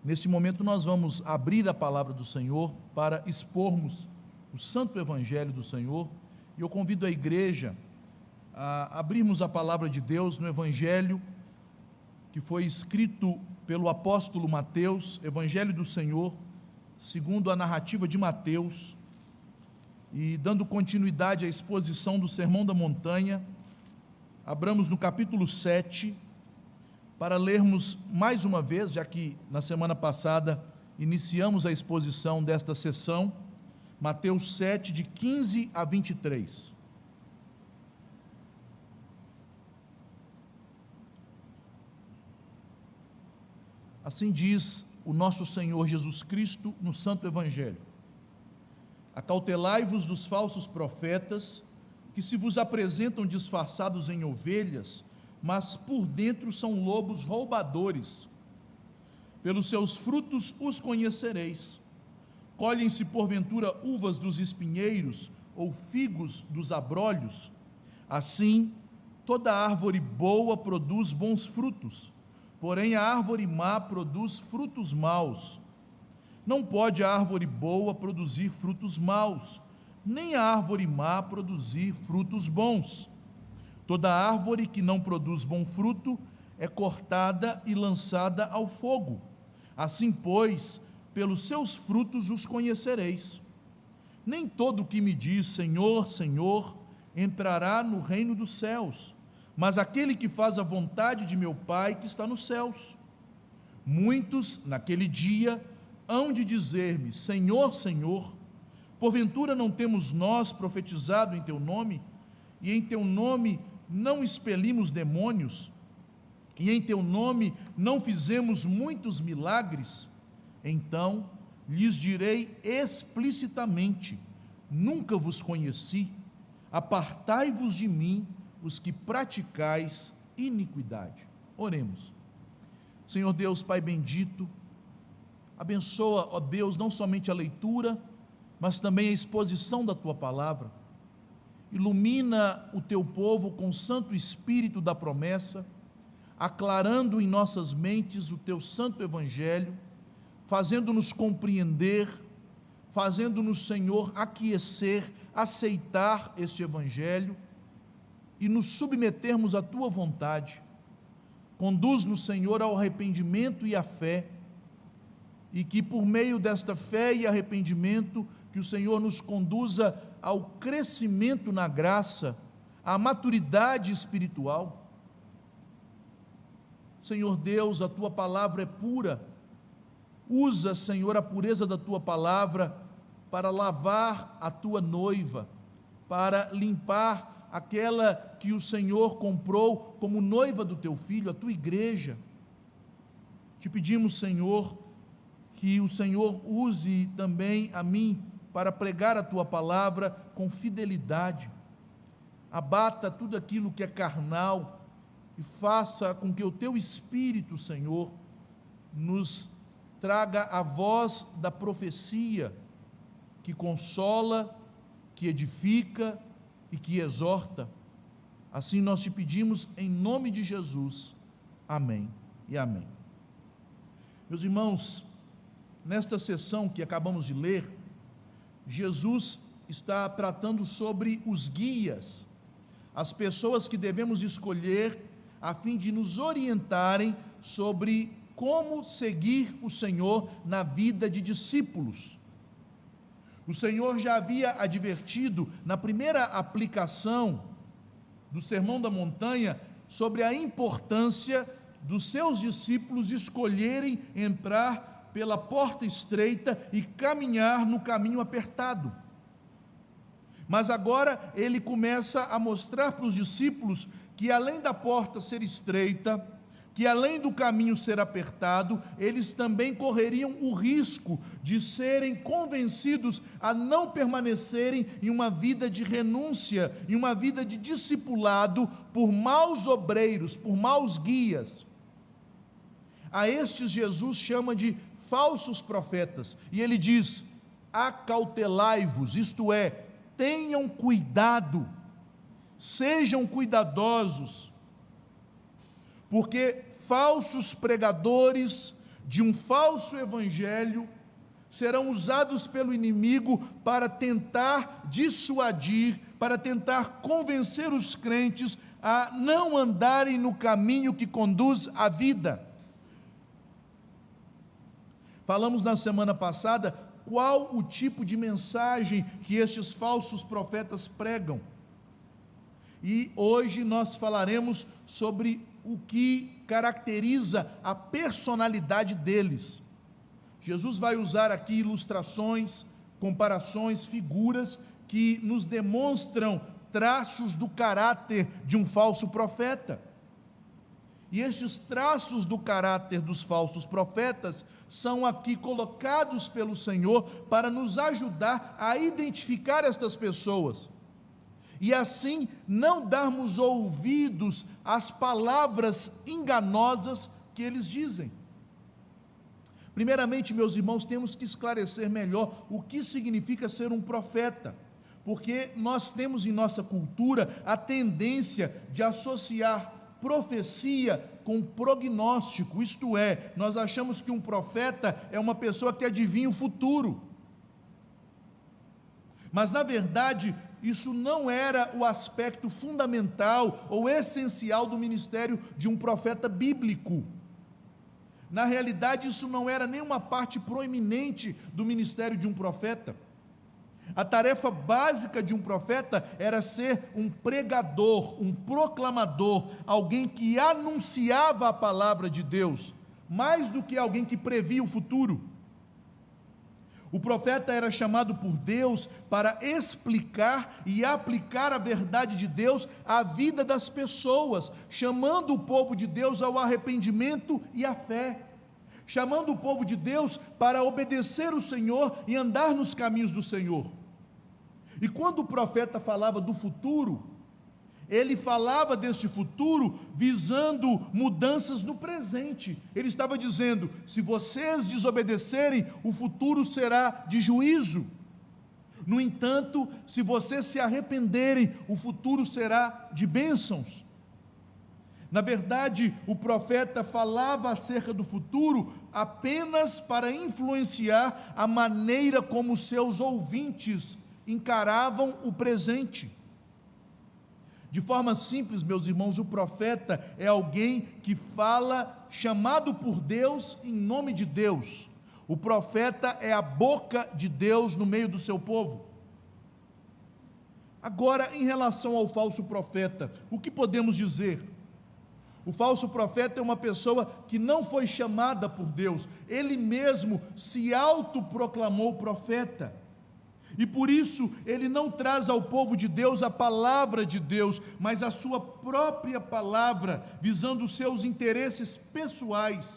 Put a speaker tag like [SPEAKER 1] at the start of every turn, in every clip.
[SPEAKER 1] Neste momento nós vamos abrir a palavra do Senhor para expormos o santo evangelho do Senhor, e eu convido a igreja a abrirmos a palavra de Deus no evangelho que foi escrito pelo apóstolo Mateus, evangelho do Senhor, segundo a narrativa de Mateus, e dando continuidade à exposição do Sermão da Montanha. Abramos no capítulo 7, para lermos mais uma vez, já que na semana passada iniciamos a exposição desta sessão, Mateus 7, de 15 a 23. Assim diz o nosso Senhor Jesus Cristo no Santo Evangelho: acautelai-vos dos falsos profetas, que se vos apresentam disfarçados em ovelhas, mas por dentro são lobos roubadores. Pelos seus frutos os conhecereis. Colhem-se porventura uvas dos espinheiros, ou figos dos abrolhos? Assim, toda árvore boa produz bons frutos, porém a árvore má produz frutos maus. Não pode a árvore boa produzir frutos maus, nem a árvore má produzir frutos bons. Toda árvore que não produz bom fruto é cortada e lançada ao fogo. Assim, pois, pelos seus frutos os conhecereis. Nem todo o que me diz Senhor, Senhor, entrará no reino dos céus, mas aquele que faz a vontade de meu Pai que está nos céus. Muitos, naquele dia, hão de dizer-me: Senhor, Senhor, porventura não temos nós profetizado em teu nome, e em teu nome não expelimos demônios, e em teu nome não fizemos muitos milagres? Então lhes direi explicitamente: nunca vos conheci, apartai-vos de mim, os que praticais iniquidade. Oremos. Senhor Deus, Pai bendito, abençoa, ó Deus, não somente a leitura, mas também a exposição da Tua palavra. Ilumina o Teu povo com o Santo Espírito da promessa, aclarando em nossas mentes o Teu Santo Evangelho, fazendo-nos compreender, fazendo-nos, Senhor, aquecer, aceitar este Evangelho e nos submetermos à Tua vontade. Conduz-nos, Senhor, ao arrependimento e à fé, e que por meio desta fé e arrependimento, que o Senhor nos conduza ao crescimento na graça, à maturidade espiritual. Senhor Deus, a Tua palavra é pura. Usa, Senhor, a pureza da Tua palavra para lavar a Tua noiva, para limpar aquela que o Senhor comprou como noiva do Teu Filho, a Tua igreja. Te pedimos, Senhor, que o Senhor use também a mim para pregar a Tua palavra com fidelidade. Abata tudo aquilo que é carnal e faça com que o Teu Espírito, Senhor, nos traga a voz da profecia, que consola, que edifica e que exorta. Assim nós te pedimos em nome de Jesus. Amém e amém. Meus irmãos, nesta sessão que acabamos de ler, Jesus está tratando sobre os guias, as pessoas que devemos escolher a fim de nos orientarem sobre como seguir o Senhor na vida de discípulos. O Senhor já havia advertido na primeira aplicação do Sermão da Montanha sobre a importância dos seus discípulos escolherem entrar pela porta estreita e caminhar no caminho apertado. Mas agora ele começa a mostrar para os discípulos que além da porta ser estreita, que além do caminho ser apertado, eles também correriam o risco de serem convencidos a não permanecerem em uma vida de renúncia, em uma vida de discipulado por maus obreiros, por maus guias. A estes Jesus chama de falsos profetas, e ele diz: acautelai-vos, isto é, tenham cuidado, sejam cuidadosos, porque falsos pregadores de um falso evangelho serão usados pelo inimigo para tentar dissuadir, para tentar convencer os crentes a não andarem no caminho que conduz à vida. Falamos na semana passada qual o tipo de mensagem que estes falsos profetas pregam. E hoje nós falaremos sobre o que caracteriza a personalidade deles. Jesus vai usar aqui ilustrações, comparações, figuras que nos demonstram traços do caráter de um falso profeta. E estes traços do caráter dos falsos profetas são aqui colocados pelo Senhor para nos ajudar a identificar estas pessoas. E assim não darmos ouvidos às palavras enganosas que eles dizem. Primeiramente, meus irmãos, temos que esclarecer melhor o que significa ser um profeta, porque nós temos em nossa cultura a tendência de associar profecia com prognóstico, isto é, nós achamos que um profeta é uma pessoa que adivinha o futuro. Mas, na verdade, isso não era o aspecto fundamental ou essencial do ministério de um profeta bíblico. Na realidade, isso não era nenhuma parte proeminente do ministério de um profeta. A tarefa básica de um profeta era ser um pregador, um proclamador, alguém que anunciava a palavra de Deus, mais do que alguém que previa o futuro. O profeta era chamado por Deus para explicar e aplicar a verdade de Deus à vida das pessoas, chamando o povo de Deus ao arrependimento e à fé, chamando o povo de Deus para obedecer o Senhor e andar nos caminhos do Senhor. E quando o profeta falava do futuro, ele falava deste futuro visando mudanças no presente. Ele estava dizendo: se vocês desobedecerem, o futuro será de juízo. No entanto, se vocês se arrependerem, o futuro será de bênçãos. Na verdade, o profeta falava acerca do futuro apenas para influenciar a maneira como seus ouvintes encaravam o presente. De forma simples, meus irmãos, o profeta é alguém que fala chamado por Deus em nome de Deus. O profeta é a boca de Deus no meio do seu povo. Agora, em relação ao falso profeta, o que podemos dizer? O falso profeta é uma pessoa que não foi chamada por Deus, ele mesmo se autoproclamou profeta. E por isso ele não traz ao povo de Deus a palavra de Deus, mas a sua própria palavra, visando os seus interesses pessoais.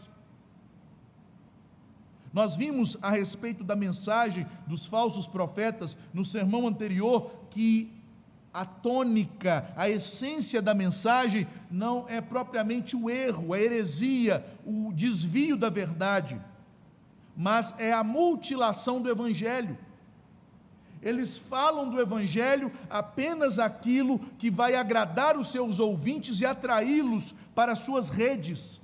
[SPEAKER 1] Nós vimos a respeito da mensagem dos falsos profetas no sermão anterior que a tônica, a essência da mensagem não é propriamente o erro, a heresia, o desvio da verdade, mas é a mutilação do evangelho. Eles falam do evangelho apenas aquilo que vai agradar os seus ouvintes e atraí-los para as suas redes.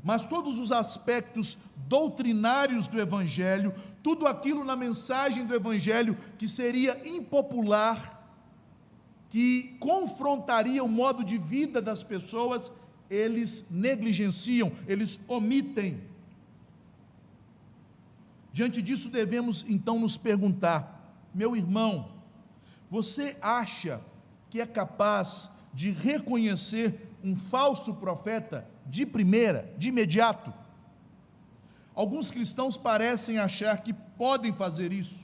[SPEAKER 1] Mas todos os aspectos doutrinários do evangelho, tudo aquilo na mensagem do evangelho que seria impopular, que confrontaria o modo de vida das pessoas, eles negligenciam, eles omitem. Diante disso, devemos então nos perguntar: meu irmão, você acha que é capaz de reconhecer um falso profeta de primeira, de imediato? Alguns cristãos parecem achar que podem fazer isso.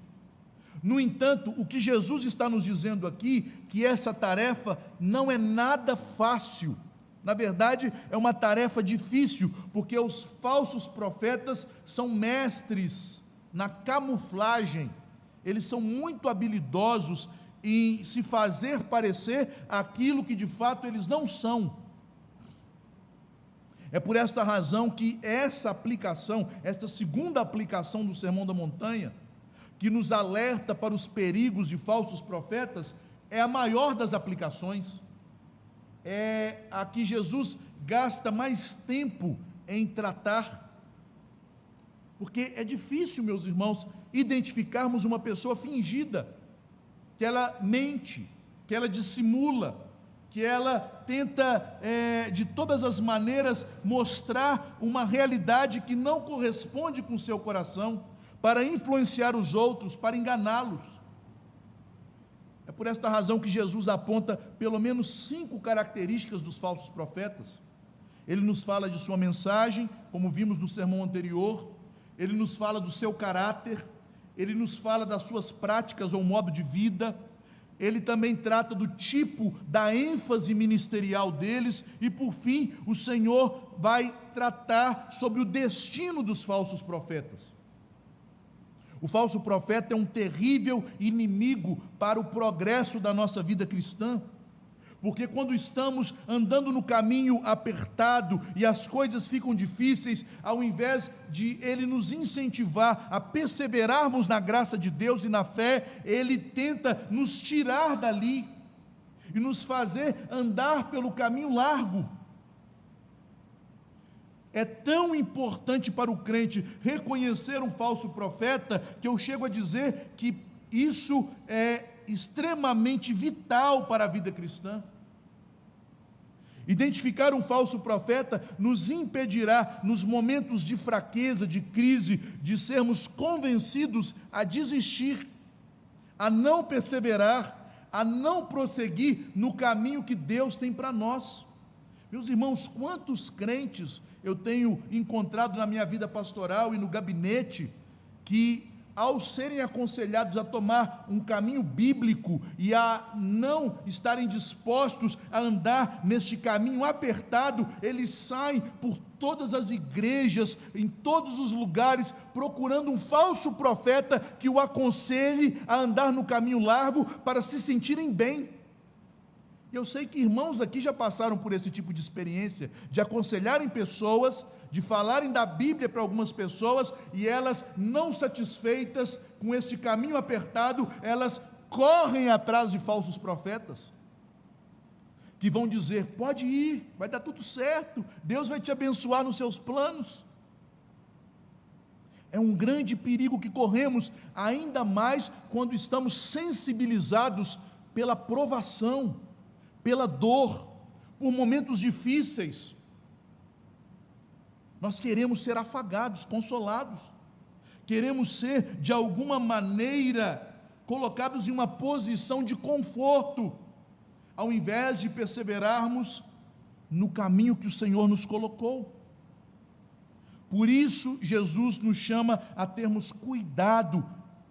[SPEAKER 1] No entanto, o que Jesus está nos dizendo aqui, que essa tarefa não é nada fácil. Na verdade, é uma tarefa difícil, porque os falsos profetas são mestres na camuflagem, eles são muito habilidosos em se fazer parecer aquilo que de fato eles não são. É por esta razão que essa aplicação, esta segunda aplicação do Sermão da Montanha, que nos alerta para os perigos de falsos profetas, é a maior das aplicações. É a que Jesus gasta mais tempo em tratar. Porque é difícil, meus irmãos, identificarmos uma pessoa fingida, que ela mente, que ela dissimula, que ela tenta, de todas as maneiras, mostrar uma realidade que não corresponde com o seu coração, para influenciar os outros, para enganá-los. É por esta razão que Jesus aponta pelo menos 5 características dos falsos profetas. Ele nos fala de sua mensagem, como vimos no sermão anterior, ele nos fala do seu caráter, ele nos fala das suas práticas ou modo de vida, ele também trata do tipo da ênfase ministerial deles, e por fim, o Senhor vai tratar sobre o destino dos falsos profetas. O falso profeta é um terrível inimigo para o progresso da nossa vida cristã, porque quando estamos andando no caminho apertado e as coisas ficam difíceis, ao invés de ele nos incentivar a perseverarmos na graça de Deus e na fé, ele tenta nos tirar dali e nos fazer andar pelo caminho largo. É tão importante para o crente reconhecer um falso profeta, que eu chego a dizer que isso é extremamente vital para a vida cristã. Identificar um falso profeta nos impedirá, nos momentos de fraqueza, de crise, de sermos convencidos a desistir, a não perseverar, a não prosseguir no caminho que Deus tem para nós. Meus irmãos, quantos crentes eu tenho encontrado na minha vida pastoral e no gabinete, que ao serem aconselhados a tomar um caminho bíblico e a não estarem dispostos a andar neste caminho apertado, eles saem por todas as igrejas, em todos os lugares, procurando um falso profeta que o aconselhe a andar no caminho largo para se sentirem bem. Eu sei que irmãos aqui já passaram por esse tipo de experiência, de aconselharem pessoas, de falarem da Bíblia para algumas pessoas, e elas, não satisfeitas com este caminho apertado, elas correm atrás de falsos profetas, que vão dizer: pode ir, vai dar tudo certo, Deus vai te abençoar nos seus planos. É um grande perigo que corremos, ainda mais quando estamos sensibilizados pela provação, pela dor, por momentos difíceis. Nós queremos ser afagados, consolados, queremos ser, de alguma maneira, colocados em uma posição de conforto, ao invés de perseverarmos no caminho que o Senhor nos colocou. Por isso, Jesus nos chama a termos cuidado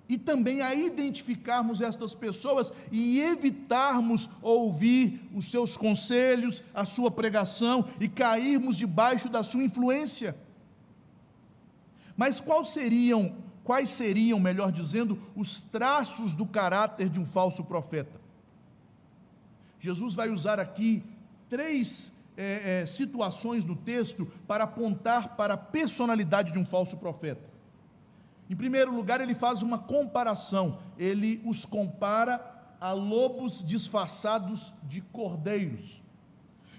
[SPEAKER 1] e também a identificarmos estas pessoas e evitarmos ouvir os seus conselhos, a sua pregação e cairmos debaixo da sua influência. Mas quais seriam, melhor dizendo, os traços do caráter de um falso profeta? Jesus vai usar aqui 3 situações no texto para apontar para a personalidade de um falso profeta. Em primeiro lugar, ele faz uma comparação, ele os compara a lobos disfarçados de cordeiros.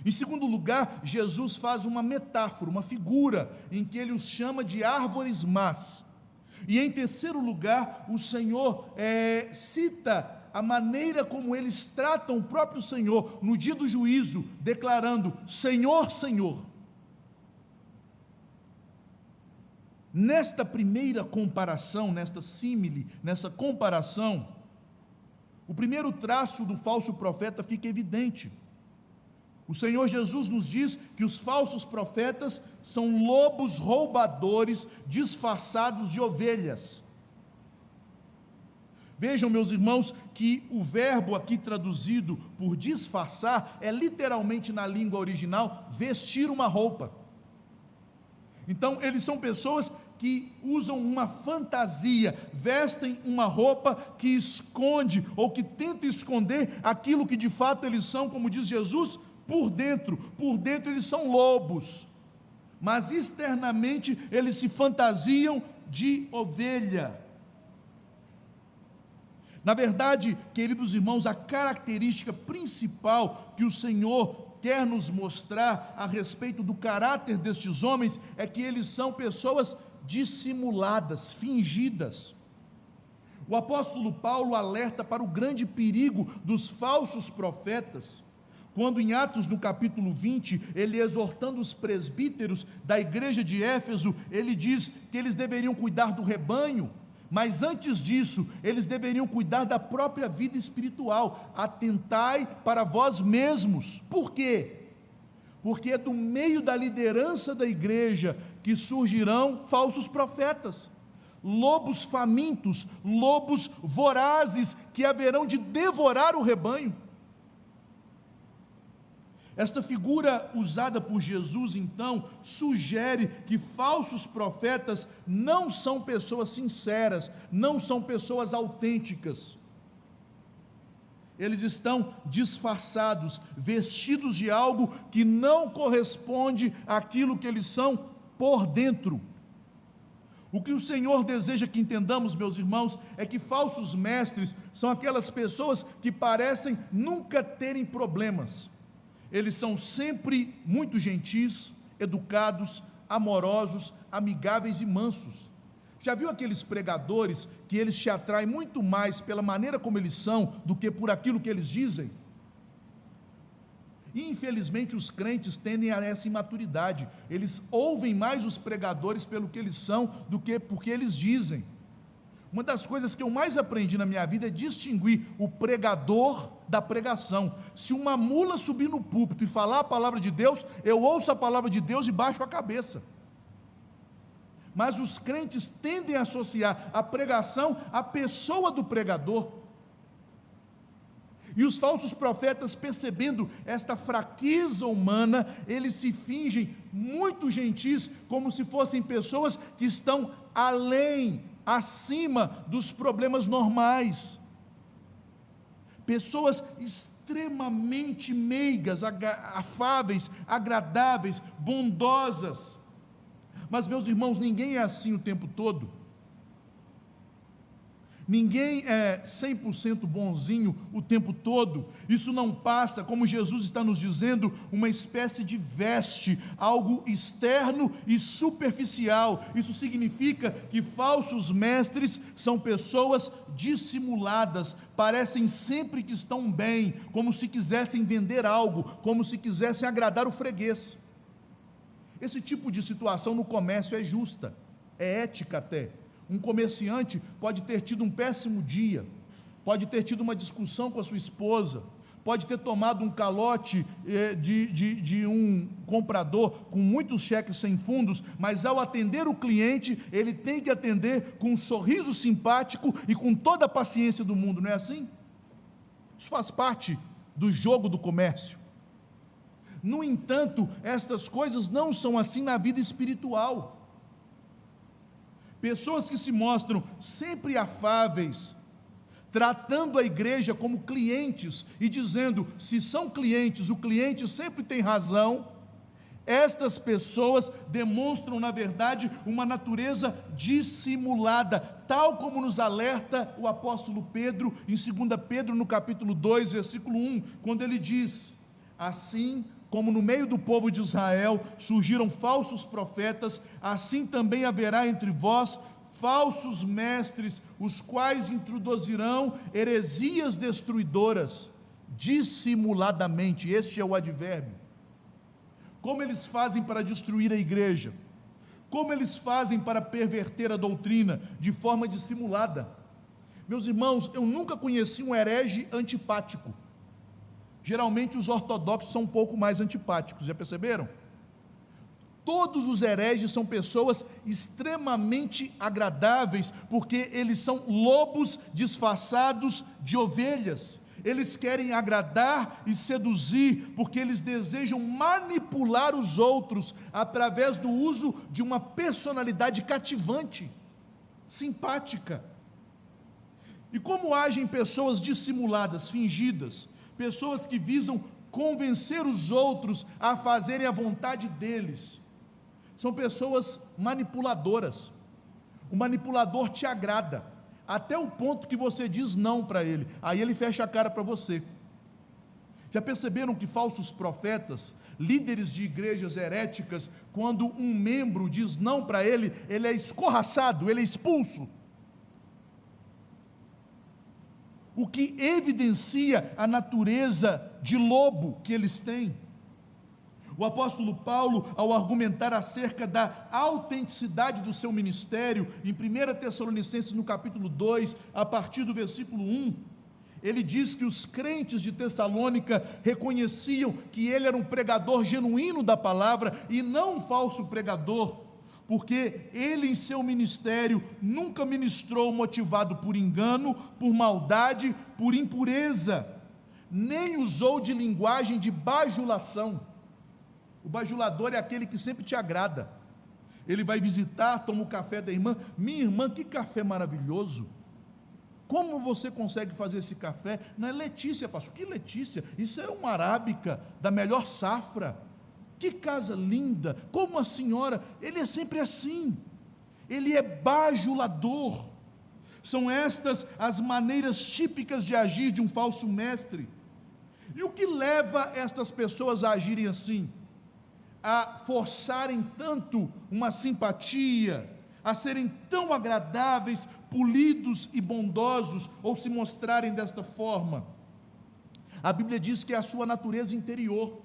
[SPEAKER 1] Em segundo lugar, Jesus faz uma metáfora, uma figura, em que ele os chama de árvores más. E em terceiro lugar, o Senhor cita a maneira como eles tratam o próprio Senhor no dia do juízo, declarando: Senhor, Senhor. Nesta primeira comparação, nesta símile, nessa comparação, o primeiro traço do falso profeta fica evidente. O Senhor Jesus nos diz que os falsos profetas são lobos roubadores disfarçados de ovelhas. Vejam, meus irmãos, que o verbo aqui traduzido por disfarçar é literalmente, na língua original, vestir uma roupa. Então, eles são pessoas que usam uma fantasia, vestem uma roupa que esconde ou que tenta esconder aquilo que de fato eles são, como diz Jesus, por dentro eles são lobos, mas externamente eles se fantasiam de ovelha. Na verdade, queridos irmãos, a característica principal que o Senhor quer nos mostrar a respeito do caráter destes homens é que eles são pessoas dissimuladas, fingidas. O apóstolo Paulo alerta para o grande perigo dos falsos profetas, quando em Atos, no capítulo 20, ele exortando os presbíteros da igreja de Éfeso, ele diz que eles deveriam cuidar do rebanho, mas antes disso, eles deveriam cuidar da própria vida espiritual. Atentai para vós mesmos. Por quê? Porque é do meio da liderança da igreja que surgirão falsos profetas, lobos famintos, lobos vorazes, que haverão de devorar o rebanho. Esta figura usada por Jesus, então, sugere que falsos profetas não são pessoas sinceras, não são pessoas autênticas. Eles estão disfarçados, vestidos de algo que não corresponde àquilo que eles são por dentro. O que o Senhor deseja que entendamos, meus irmãos, é que falsos mestres são aquelas pessoas que parecem nunca terem problemas. Eles são sempre muito gentis, educados, amorosos, amigáveis e mansos. Já viu aqueles pregadores que eles te atraem muito mais pela maneira como eles são do que por aquilo que eles dizem? E infelizmente os crentes tendem a essa imaturidade. Eles ouvem mais os pregadores pelo que eles são do que porque eles dizem. Uma das coisas que eu mais aprendi na minha vida é distinguir o pregador da pregação. Se uma mula subir no púlpito e falar a palavra de Deus, eu ouço a palavra de Deus e baixo a cabeça. Mas os crentes tendem a associar a pregação à pessoa do pregador. E os falsos profetas, percebendo esta fraqueza humana, eles se fingem muito gentis, como se fossem pessoas que estão além, acima dos problemas normais. Pessoas extremamente meigas, afáveis, agradáveis, bondosas. Mas, meus irmãos, ninguém é assim o tempo todo. Ninguém é 100% bonzinho o tempo todo. Isso não passa, como Jesus está nos dizendo, uma espécie de veste, algo externo e superficial. Isso significa que falsos mestres são pessoas dissimuladas, parecem sempre que estão bem, como se quisessem vender algo, como se quisessem agradar o freguês. Esse tipo de situação no comércio é justa, é ética até. Um comerciante pode ter tido um péssimo dia, pode ter tido uma discussão com a sua esposa, pode ter tomado um calote de um comprador com muitos cheques sem fundos, mas ao atender o cliente, ele tem que atender com um sorriso simpático e com toda a paciência do mundo, não é assim? Isso faz parte do jogo do comércio. No entanto, estas coisas não são assim na vida espiritual. Pessoas que se mostram sempre afáveis, tratando a igreja como clientes e dizendo, se são clientes, o cliente sempre tem razão. Estas pessoas demonstram, na verdade, uma natureza dissimulada, tal como nos alerta o apóstolo Pedro, em 2 Pedro, no capítulo 2, versículo 1, quando ele diz, assim como no meio do povo de Israel surgiram falsos profetas, assim também haverá entre vós falsos mestres, os quais introduzirão heresias destruidoras, dissimuladamente. Este é o advérbio. Como eles fazem para destruir a igreja? Como eles fazem para perverter a doutrina? De forma dissimulada. Meus irmãos, eu nunca conheci um herege antipático. Geralmente os ortodoxos são um pouco mais antipáticos, já perceberam? Todos os hereges são pessoas extremamente agradáveis, porque eles são lobos disfarçados de ovelhas. Eles querem agradar e seduzir, porque eles desejam manipular os outros, através do uso de uma personalidade cativante, simpática. E como agem pessoas dissimuladas, fingidas? Pessoas que visam convencer os outros a fazerem a vontade deles. São pessoas manipuladoras. O manipulador te agrada, até o ponto que você diz não para ele, aí ele fecha a cara para você. Já perceberam que falsos profetas, líderes de igrejas heréticas, quando um membro diz não para ele, ele é escorraçado, ele é expulso? O que evidencia a natureza de lobo que eles têm. O apóstolo Paulo, ao argumentar acerca da autenticidade do seu ministério, em 1 Tessalonicenses, no capítulo 2, a partir do versículo 1, ele diz que os crentes de Tessalônica reconheciam que ele era um pregador genuíno da palavra e não um falso pregador, porque ele em seu ministério nunca ministrou motivado por engano, por maldade, por impureza, nem usou de linguagem de bajulação. O bajulador é aquele que sempre te agrada. Ele vai visitar, toma o café da irmã. Minha irmã, que café maravilhoso! Como você consegue fazer esse café? Não é Letícia, pastor. Que Letícia? Isso é uma arábica da melhor safra. Que casa linda! Como a senhora? Ele é sempre assim. Ele é bajulador. São estas as maneiras típicas de agir de um falso mestre. E o que leva estas pessoas a agirem assim? A forçarem tanto uma simpatia, a serem tão agradáveis, polidos e bondosos, ou se mostrarem desta forma? A Bíblia diz que é a sua natureza interior.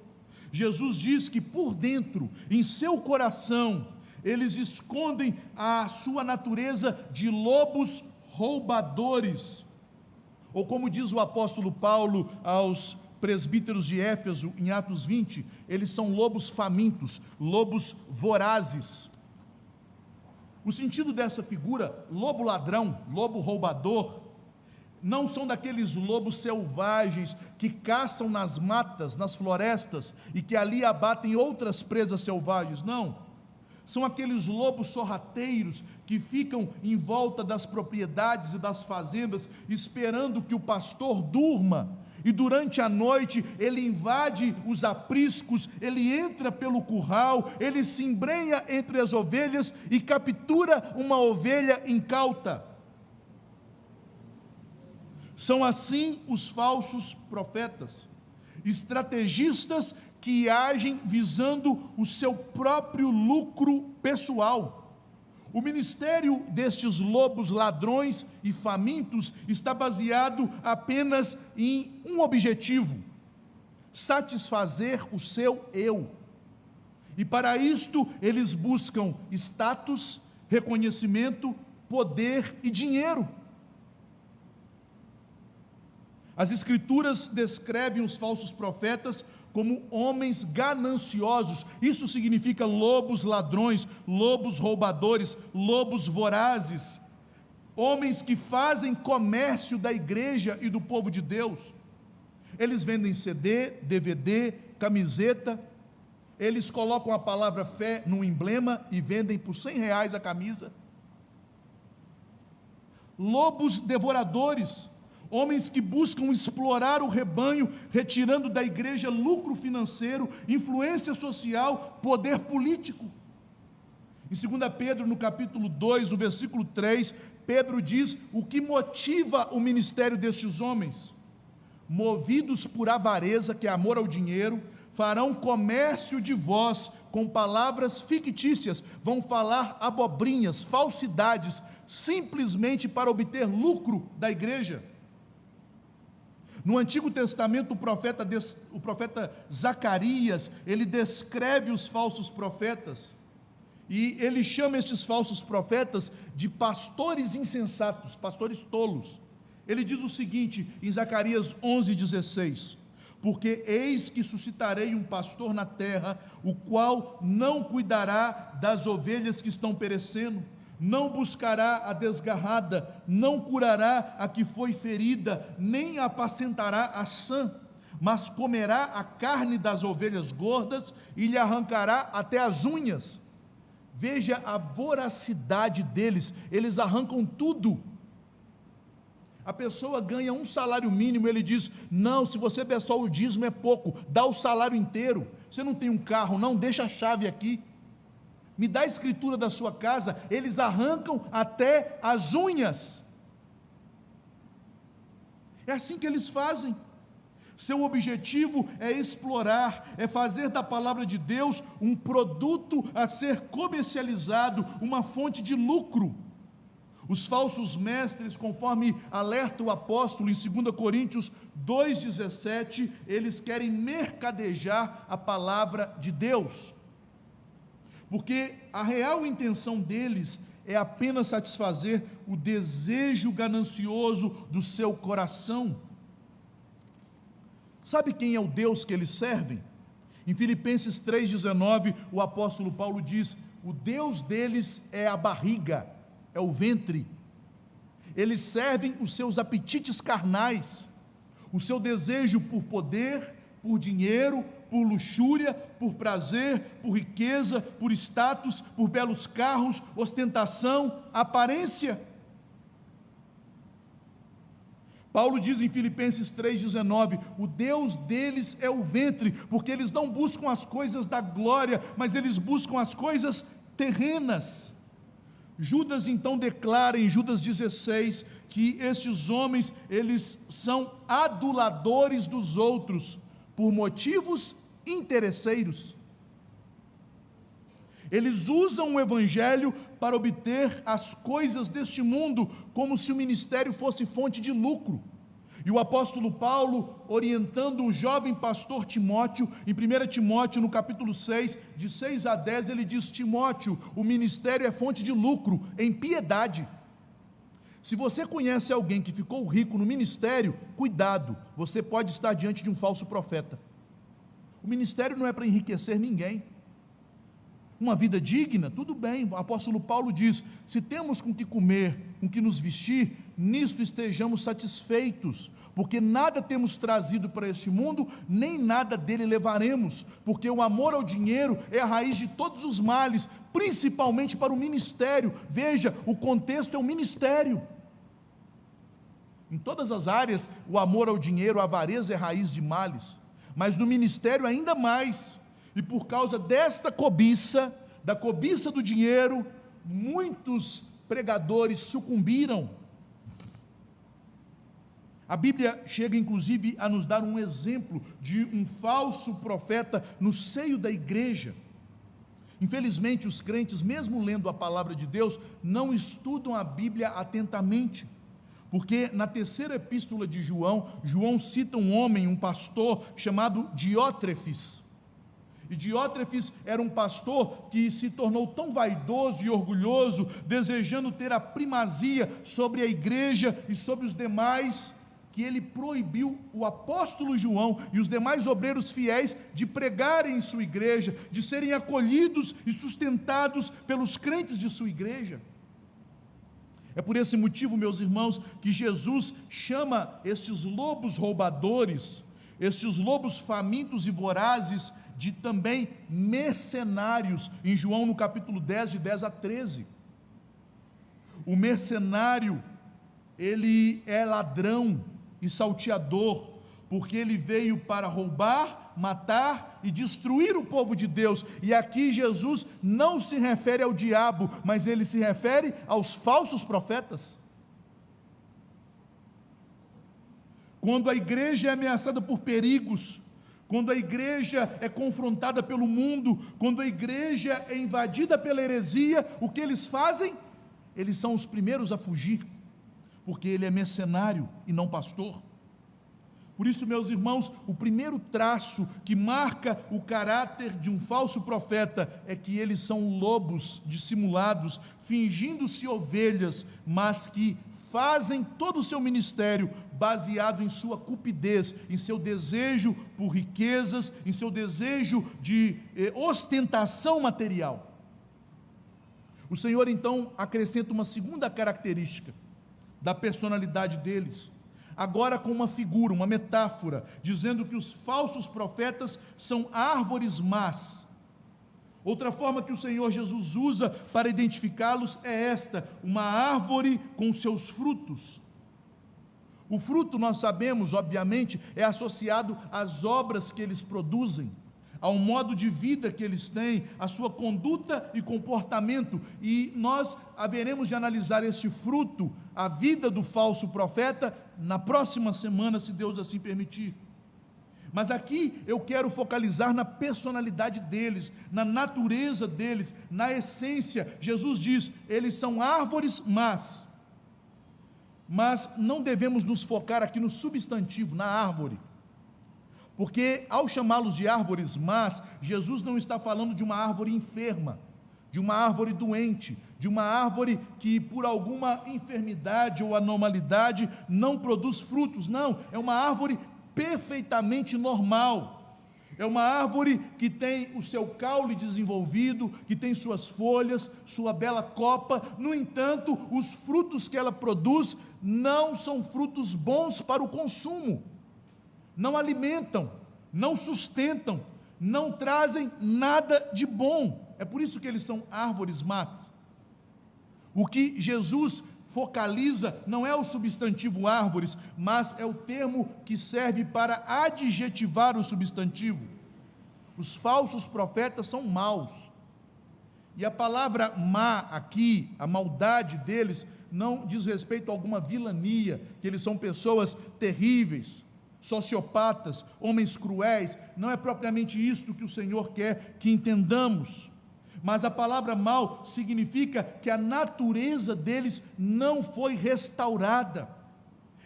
[SPEAKER 1] Jesus diz que por dentro, em seu coração, eles escondem a sua natureza de lobos roubadores. Ou como diz o apóstolo Paulo aos presbíteros de Éfeso, em Atos 20, eles são lobos famintos, lobos vorazes. O sentido dessa figura, lobo ladrão, lobo roubador, não são daqueles lobos selvagens que caçam nas matas, nas florestas, e que ali abatem outras presas selvagens, não. São aqueles lobos sorrateiros que ficam em volta das propriedades e das fazendas, esperando que o pastor durma, e durante a noite ele invade os apriscos, ele entra pelo curral, ele se embrenha entre as ovelhas e captura uma ovelha incauta. São assim os falsos profetas, estrategistas que agem visando o seu próprio lucro pessoal. O ministério destes lobos ladrões e famintos está baseado apenas em um objetivo: satisfazer o seu eu. E para isto eles buscam status, reconhecimento, poder e dinheiro. As Escrituras descrevem os falsos profetas como homens gananciosos. Isso significa lobos ladrões, lobos roubadores, lobos vorazes, homens que fazem comércio da igreja e do povo de Deus. Eles vendem CD, DVD, camiseta, eles colocam a palavra fé no emblema e vendem por R$100 a camisa. Lobos devoradores, homens que buscam explorar o rebanho, retirando da igreja lucro financeiro, influência social, poder político. Em 2 Pedro, no capítulo 2, no versículo 3, Pedro diz o que motiva o ministério destes homens: movidos por avareza, que é amor ao dinheiro, farão comércio de vós com palavras fictícias, vão falar abobrinhas, falsidades, simplesmente para obter lucro da igreja. No Antigo Testamento, o profeta Zacarias, ele descreve os falsos profetas, e ele chama estes falsos profetas de pastores insensatos, pastores tolos. Ele diz o seguinte, em Zacarias 11:16: porque eis que suscitarei um pastor na terra, o qual não cuidará das ovelhas que estão perecendo, não buscará a desgarrada, não curará a que foi ferida, nem apacentará a sã, mas comerá a carne das ovelhas gordas e lhe arrancará até as unhas. Veja a voracidade deles, eles arrancam tudo. A pessoa ganha um salário mínimo, ele diz: não, se você der só o dízimo é pouco, dá o salário inteiro. Você não tem um carro, não, deixa a chave aqui. Me dá a escritura da sua casa. Eles arrancam até as unhas. É assim que eles fazem. Seu objetivo é explorar, é fazer da palavra de Deus um produto a ser comercializado, uma fonte de lucro. Os falsos mestres, conforme alerta o apóstolo em 2 Coríntios 2,17, eles querem mercadejar a palavra de Deus, porque a real intenção deles é apenas satisfazer o desejo ganancioso do seu coração. Sabe quem é o Deus que eles servem? Em Filipenses 3,19, o apóstolo Paulo diz: o Deus deles é a barriga, é o ventre. Eles servem os seus apetites carnais, o seu desejo por poder, por dinheiro, por luxúria, por prazer, por riqueza, por status, por belos carros, ostentação, aparência. Paulo diz em Filipenses 3,19, o Deus deles é o ventre, porque eles não buscam as coisas da glória, mas eles buscam as coisas terrenas. Judas então declara em Judas 16, que estes homens, eles são aduladores dos outros, por motivos interesseiros. Eles usam o evangelho para obter as coisas deste mundo, como se o ministério fosse fonte de lucro. E o apóstolo Paulo, orientando o jovem pastor Timóteo, em 1 Timóteo, no capítulo 6, de 6 a 10, ele diz: Timóteo, o ministério é fonte de lucro, em piedade. Se você conhece alguém que ficou rico no ministério, cuidado, você pode estar diante de um falso profeta. O ministério não é para enriquecer ninguém. Uma vida digna, tudo bem. O apóstolo Paulo diz: se temos com que comer, com que nos vestir, nisto estejamos satisfeitos, porque nada temos trazido para este mundo, nem nada dele levaremos, porque o amor ao dinheiro é a raiz de todos os males, principalmente para o ministério. Veja, o contexto é o ministério. Em todas as áreas, o amor ao dinheiro, a avareza é raiz de males, mas no ministério ainda mais. E por causa desta cobiça, da cobiça do dinheiro, muitos pregadores sucumbiram. A Bíblia chega inclusive a nos dar um exemplo de um falso profeta no seio da igreja. Infelizmente, os crentes, mesmo lendo a palavra de Deus, não estudam a Bíblia atentamente. Porque na terceira epístola de João, João cita um homem, um pastor, chamado Diótrefes. E Diótrefes era um pastor que se tornou tão vaidoso e orgulhoso, desejando ter a primazia sobre a igreja e sobre os demais, que ele proibiu o apóstolo João e os demais obreiros fiéis de pregarem em sua igreja, de serem acolhidos e sustentados pelos crentes de sua igreja. É por esse motivo, meus irmãos, que Jesus chama estes lobos roubadores, estes lobos famintos e vorazes, de também mercenários, em João no capítulo 10, de 10 a 13. O mercenário, ele é ladrão e salteador, porque ele veio para roubar, matar e destruir o povo de Deus. E aqui Jesus não se refere ao diabo, mas ele se refere aos falsos profetas. Quando a igreja é ameaçada por perigos, quando a igreja é confrontada pelo mundo, quando a igreja é invadida pela heresia, o que eles fazem? Eles são os primeiros a fugir, porque ele é mercenário e não pastor. Por isso, meus irmãos, o primeiro traço que marca o caráter de um falso profeta é que eles são lobos dissimulados, fingindo-se ovelhas, mas que fazem todo o seu ministério baseado em sua cupidez, em seu desejo por riquezas, em seu desejo de ostentação material. O Senhor então acrescenta uma segunda característica da personalidade deles, agora com uma figura, uma metáfora, dizendo que os falsos profetas são árvores más. Outra forma que o Senhor Jesus usa para identificá-los é esta: uma árvore com seus frutos. O fruto, nós sabemos, obviamente, é associado às obras que eles produzem, ao modo de vida que eles têm, à sua conduta e comportamento, e nós haveremos de analisar este fruto, a vida do falso profeta, na próxima semana, se Deus assim permitir. Mas aqui eu quero focalizar na personalidade deles, na natureza deles, na essência. Jesus diz: eles são árvores más. Mas não devemos nos focar aqui no substantivo, na árvore. Porque ao chamá-los de árvores más, Jesus não está falando de uma árvore enferma, de uma árvore doente, de uma árvore que por alguma enfermidade ou anormalidade não produz frutos. Não, é uma árvore perfeitamente normal. É uma árvore que tem o seu caule desenvolvido, que tem suas folhas, sua bela copa. No entanto, os frutos que ela produz não são frutos bons para o consumo. Não alimentam, não sustentam, não trazem nada de bom. É por isso que eles são árvores más. O que Jesus focaliza não é o substantivo árvores, mas é o termo que serve para adjetivar o substantivo. Os falsos profetas são maus. E a palavra má aqui, a maldade deles, não diz respeito a alguma vilania, que eles são pessoas terríveis, sociopatas, homens cruéis. Não é propriamente isto que o Senhor quer que entendamos. Mas a palavra mal significa que a natureza deles não foi restaurada.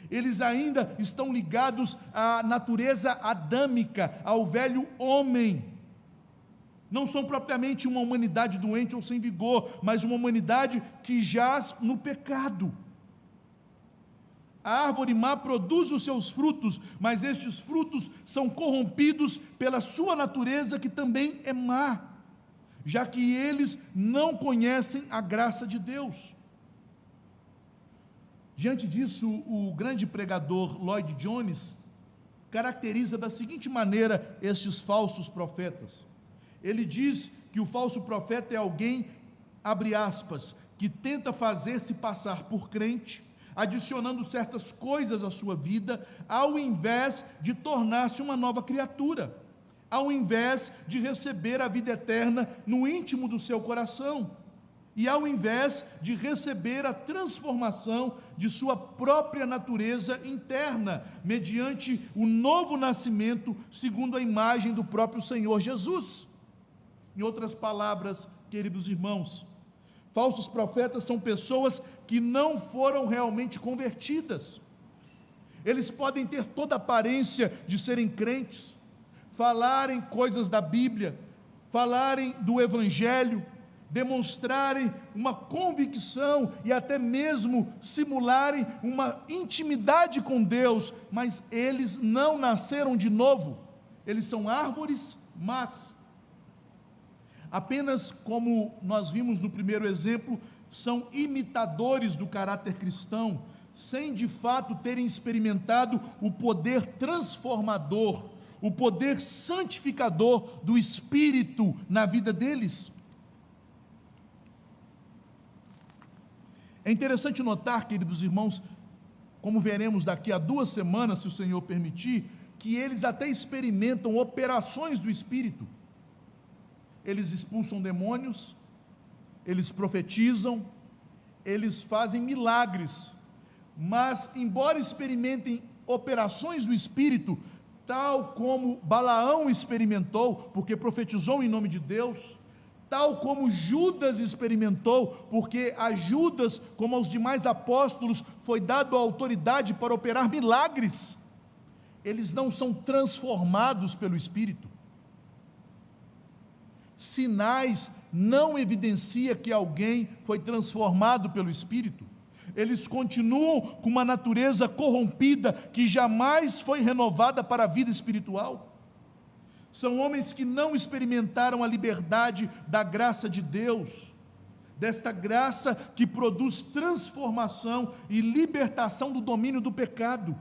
[SPEAKER 1] Eles ainda estão ligados à natureza adâmica, ao velho homem. Não são propriamente uma humanidade doente ou sem vigor, mas uma humanidade que jaz no pecado. A árvore má produz os seus frutos, mas estes frutos são corrompidos pela sua natureza, que também é má, já que eles não conhecem a graça de Deus. Diante disso, o grande pregador Lloyd Jones caracteriza da seguinte maneira estes falsos profetas. Ele diz que o falso profeta é alguém, abre aspas, que tenta fazer-se passar por crente, adicionando certas coisas à sua vida, ao invés de tornar-se uma nova criatura, ao invés de receber a vida eterna no íntimo do seu coração, e ao invés de receber a transformação de sua própria natureza interna, mediante o novo nascimento, segundo a imagem do próprio Senhor Jesus. Em outras palavras, queridos irmãos, falsos profetas são pessoas que não foram realmente convertidas. Eles podem ter toda a aparência de serem crentes, falarem coisas da Bíblia, falarem do Evangelho, demonstrarem uma convicção e até mesmo simularem uma intimidade com Deus, mas eles não nasceram de novo. Eles são árvores más. Apenas como nós vimos no primeiro exemplo, são imitadores do caráter cristão, sem de fato terem experimentado o poder transformador, o poder santificador do Espírito na vida deles. É interessante notar, queridos irmãos, como veremos daqui a 2 semanas, se o Senhor permitir, que eles até experimentam operações do Espírito. Eles expulsam demônios, eles profetizam, eles fazem milagres, mas embora experimentem operações do Espírito, tal como Balaão experimentou, porque profetizou em nome de Deus, tal como Judas experimentou, porque a Judas, como aos demais apóstolos, foi dado a autoridade para operar milagres, eles não são transformados pelo Espírito. Sinais não evidenciam que alguém foi transformado pelo Espírito. Eles continuam com uma natureza corrompida, que jamais foi renovada para a vida espiritual. São homens que não experimentaram a liberdade da graça de Deus, desta graça que produz transformação e libertação do domínio do pecado.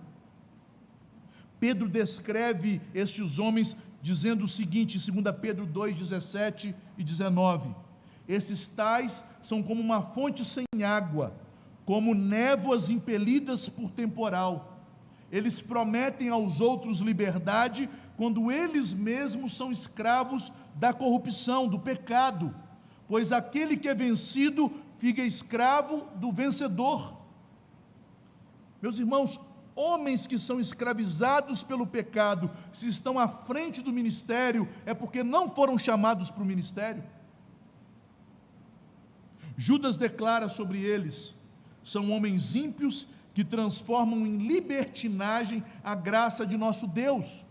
[SPEAKER 1] Pedro descreve estes homens dizendo o seguinte, em 2 Pedro 2, 17 e 19: esses tais são como uma fonte sem água, como névoas impelidas por temporal. Eles prometem aos outros liberdade, quando eles mesmos são escravos da corrupção, do pecado, pois aquele que é vencido fica escravo do vencedor. Meus irmãos, homens que são escravizados pelo pecado, se estão à frente do ministério, é porque não foram chamados para o ministério. Judas declara sobre eles: são homens ímpios que transformam em libertinagem a graça de nosso Deus,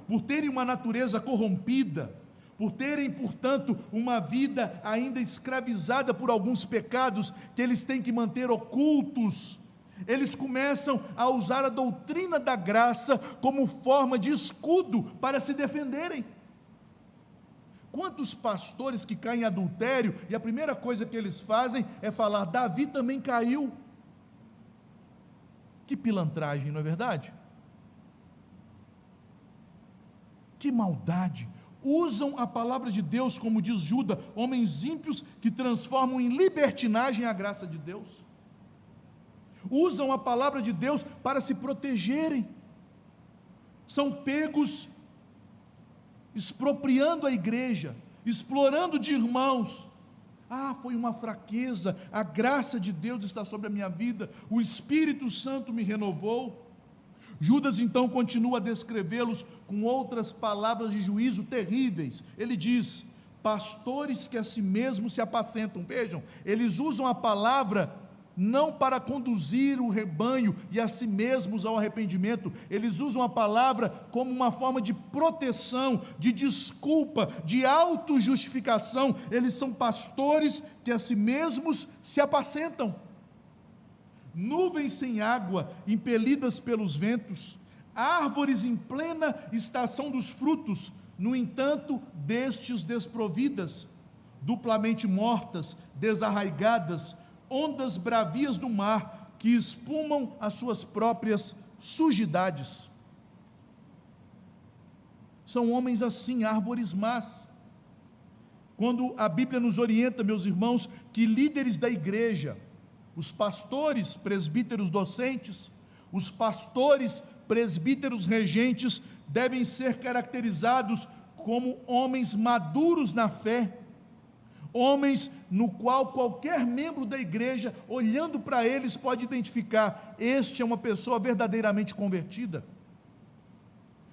[SPEAKER 1] por terem uma natureza corrompida, por terem, portanto, uma vida ainda escravizada por alguns pecados que eles têm que manter ocultos. Eles começam a usar a doutrina da graça como forma de escudo para se defenderem. Quantos pastores que caem em adultério e a primeira coisa que eles fazem é falar: Davi também caiu. Que pilantragem, não é verdade? Que maldade! Usam a palavra de Deus, como diz Judas, homens ímpios que transformam em libertinagem a graça de Deus. Usam a palavra de Deus para se protegerem. São pegos expropriando a igreja, explorando de irmãos. Foi uma fraqueza, a graça de Deus está sobre a minha vida, o Espírito Santo me renovou. Judas então continua a descrevê-los com outras palavras de juízo terríveis. Ele diz: pastores que a si mesmos se apacentam. Vejam, eles usam a palavra não para conduzir o rebanho e a si mesmos ao arrependimento, eles usam a palavra como uma forma de proteção, de desculpa, de autojustificação. Eles são pastores que a si mesmos se apacentam. Nuvens sem água, impelidas pelos ventos, árvores em plena estação dos frutos, no entanto, destes desprovidas, duplamente mortas, desarraigadas, ondas bravias do mar, que espumam as suas próprias sujidades. São homens assim, árvores más. Quando a Bíblia nos orienta, meus irmãos, que líderes da igreja, os pastores, presbíteros docentes, os pastores, presbíteros regentes, devem ser caracterizados como homens maduros na fé, homens no qual qualquer membro da igreja, olhando para eles, pode identificar: este é uma pessoa verdadeiramente convertida.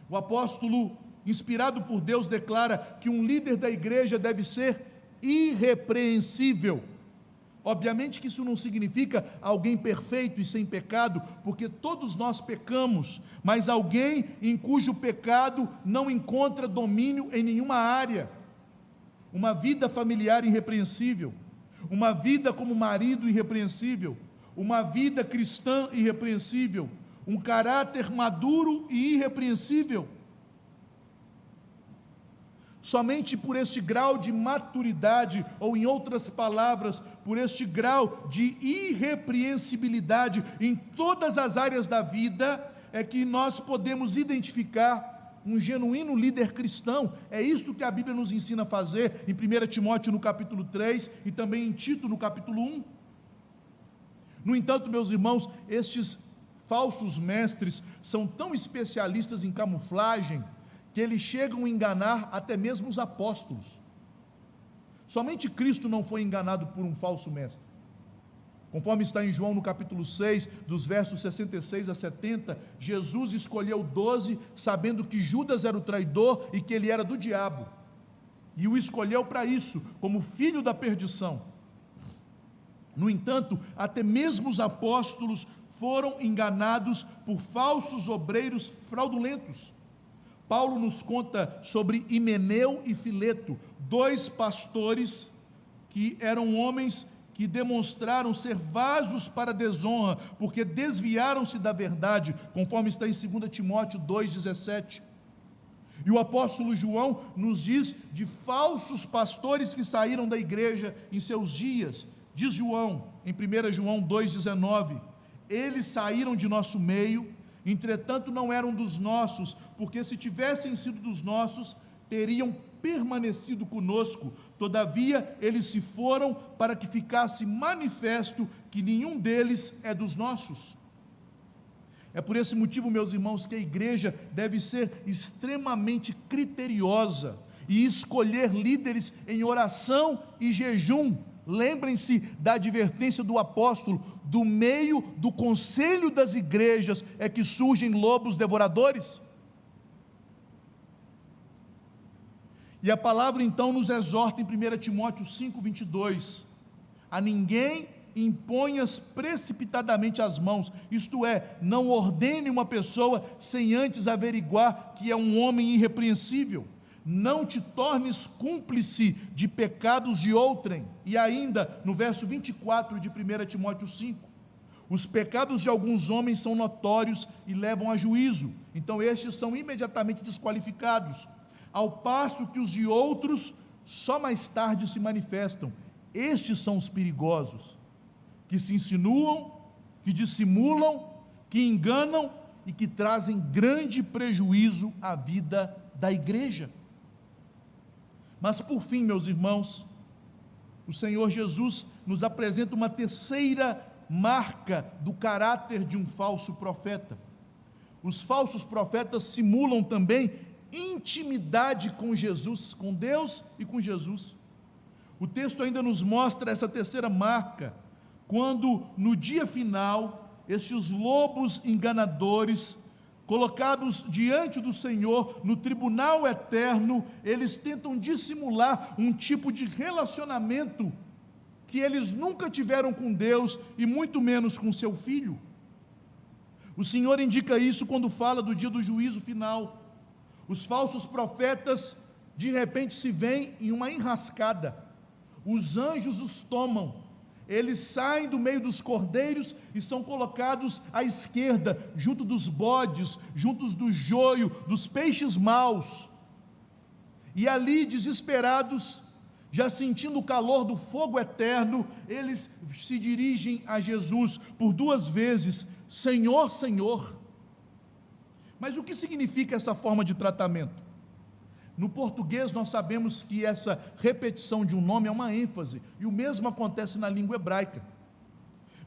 [SPEAKER 1] O apóstolo, inspirado por Deus, declara que um líder da igreja deve ser irrepreensível. Obviamente que isso não significa alguém perfeito e sem pecado, porque todos nós pecamos, mas alguém em cujo pecado não encontra domínio em nenhuma área. Uma vida familiar irrepreensível, uma vida como marido irrepreensível, uma vida cristã irrepreensível, um caráter maduro e irrepreensível. Somente por este grau de maturidade, ou em outras palavras, por este grau de irrepreensibilidade em todas as áreas da vida, é que nós podemos identificar um genuíno líder cristão. É isto que a Bíblia nos ensina a fazer em 1 Timóteo no capítulo 3 e também em Tito no capítulo 1. No entanto, meus irmãos, estes falsos mestres são tão especialistas em camuflagem que eles chegam a enganar até mesmo os apóstolos. Somente Cristo não foi enganado por um falso mestre. Conforme está em João no capítulo 6, dos versos 66 a 70, Jesus escolheu 12, sabendo que Judas era o traidor e que ele era do diabo, e o escolheu para isso, como filho da perdição. No entanto, até mesmo os apóstolos foram enganados por falsos obreiros fraudulentos. Paulo nos conta sobre Himeneu e Fileto, dois pastores que eram homens que demonstraram ser vasos para desonra, porque desviaram-se da verdade, conforme está em 2 Timóteo 2,17. E o apóstolo João nos diz de falsos pastores que saíram da igreja em seus dias. Diz João, em 1 João 2,19, eles saíram de nosso meio, entretanto não eram dos nossos, porque se tivessem sido dos nossos, teriam permanecido conosco. Todavia eles se foram para que ficasse manifesto que nenhum deles é dos nossos. É por esse motivo, meus irmãos, que a igreja deve ser extremamente criteriosa e escolher líderes em oração e jejum, Lembrem-se da advertência do apóstolo: do meio do conselho das igrejas é que surgem lobos devoradores. E a palavra então nos exorta em 1 Timóteo 5:22, a ninguém imponhas precipitadamente as mãos, isto é, não ordene uma pessoa sem antes averiguar que é um homem irrepreensível. Não te tornes cúmplice de pecados de outrem. E ainda, no verso 24 de 1 Timóteo 5, os pecados de alguns homens são notórios e levam a juízo, então estes são imediatamente desqualificados, ao passo que os de outros só mais tarde se manifestam. Estes são os perigosos, que se insinuam, que dissimulam, que enganam e que trazem grande prejuízo à vida da igreja. Mas por fim, meus irmãos, o Senhor Jesus nos apresenta uma terceira marca do caráter de um falso profeta. Os falsos profetas simulam também intimidade com Jesus, com Deus e com Jesus. O texto ainda nos mostra essa terceira marca, quando no dia final, estes lobos enganadores, colocados diante do Senhor, no tribunal eterno, eles tentam dissimular um tipo de relacionamento que eles nunca tiveram com Deus e muito menos com seu Filho. O Senhor indica isso quando fala do dia do juízo final. Os falsos profetas, de repente, se veem em uma enrascada. Os anjos os tomam. Eles saem do meio dos cordeiros e são colocados à esquerda, junto dos bodes, juntos do joio, dos peixes maus. E ali, desesperados, já sentindo o calor do fogo eterno, eles se dirigem a Jesus por 2 vezes: Senhor, Senhor. Mas o que significa essa forma de tratamento? No português nós sabemos que essa repetição de um nome é uma ênfase, e o mesmo acontece na língua hebraica.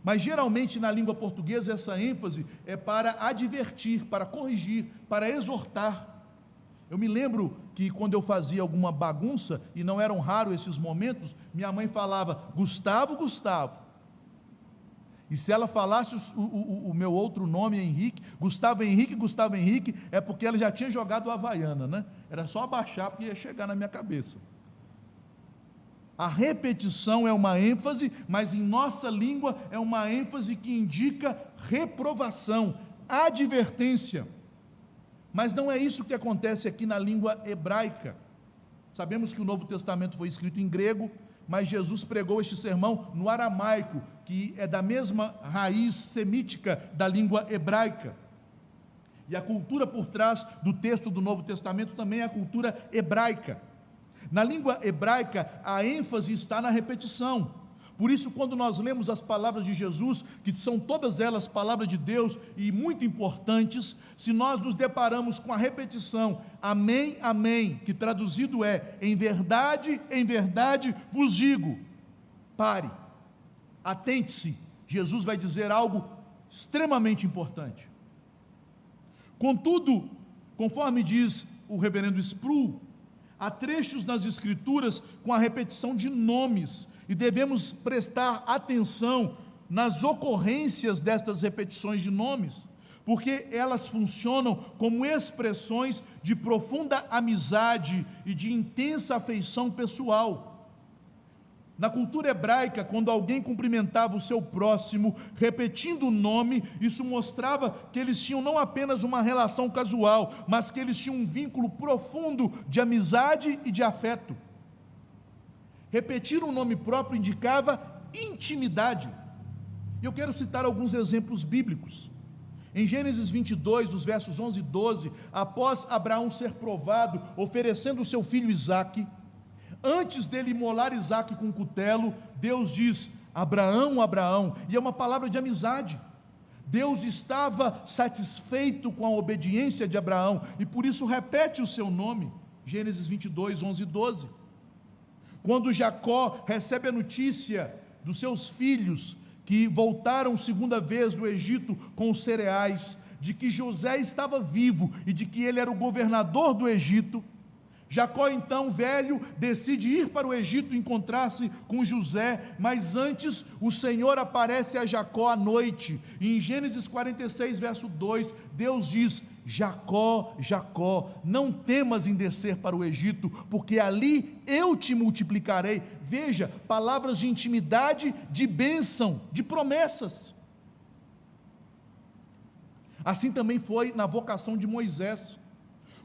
[SPEAKER 1] Mas geralmente na língua portuguesa essa ênfase é para advertir, para corrigir, para exortar. Eu me lembro que quando eu fazia alguma bagunça, e não eram raros esses momentos, minha mãe falava: Gustavo, Gustavo. E se ela falasse o meu outro nome, Henrique, Gustavo Henrique, é porque ela já tinha jogado a Havaiana, né? Era só abaixar porque ia chegar na minha cabeça. A repetição é uma ênfase, mas em nossa língua é uma ênfase que indica reprovação, advertência. Mas não é isso que acontece aqui na língua hebraica. Sabemos que o Novo Testamento foi escrito em grego, mas Jesus pregou este sermão no aramaico, que é da mesma raiz semítica da língua hebraica. E a cultura por trás do texto do Novo Testamento também é a cultura hebraica. Na língua hebraica, a ênfase está na repetição. Por isso, quando nós lemos as palavras de Jesus, que são todas elas palavras de Deus e muito importantes, se nós nos deparamos com a repetição, amém, amém, que traduzido é, em verdade vos digo, pare, atente-se, Jesus vai dizer algo extremamente importante. Contudo, conforme diz o reverendo Sproul, há trechos nas Escrituras com a repetição de nomes, e devemos prestar atenção nas ocorrências destas repetições de nomes, porque elas funcionam como expressões de profunda amizade e de intensa afeição pessoal. Na cultura hebraica, quando alguém cumprimentava o seu próximo, repetindo o nome, isso mostrava que eles tinham não apenas uma relação casual, mas que eles tinham um vínculo profundo de amizade e de afeto. Repetir um nome próprio indicava intimidade. E eu quero citar alguns exemplos bíblicos. Em Gênesis 22, nos versos 11 e 12, após Abraão ser provado, oferecendo o seu filho Isaque, antes dele imolar Isaque com um cutelo, Deus diz: Abraão, Abraão, e é uma palavra de amizade. Deus estava satisfeito com a obediência de Abraão, e por isso repete o seu nome. Gênesis 22, 11 e 12. Quando Jacó recebe a notícia dos seus filhos, que voltaram segunda vez do Egito com os cereais, de que José estava vivo e de que ele era o governador do Egito, Jacó, então, velho, decide ir para o Egito encontrar-se com José, mas antes o Senhor aparece a Jacó à noite. E em Gênesis 46, verso 2, Deus diz: Jacó, Jacó, não temas em descer para o Egito, porque ali eu te multiplicarei. Veja, palavras de intimidade, de bênção, de promessas. Assim também foi na vocação de Moisés.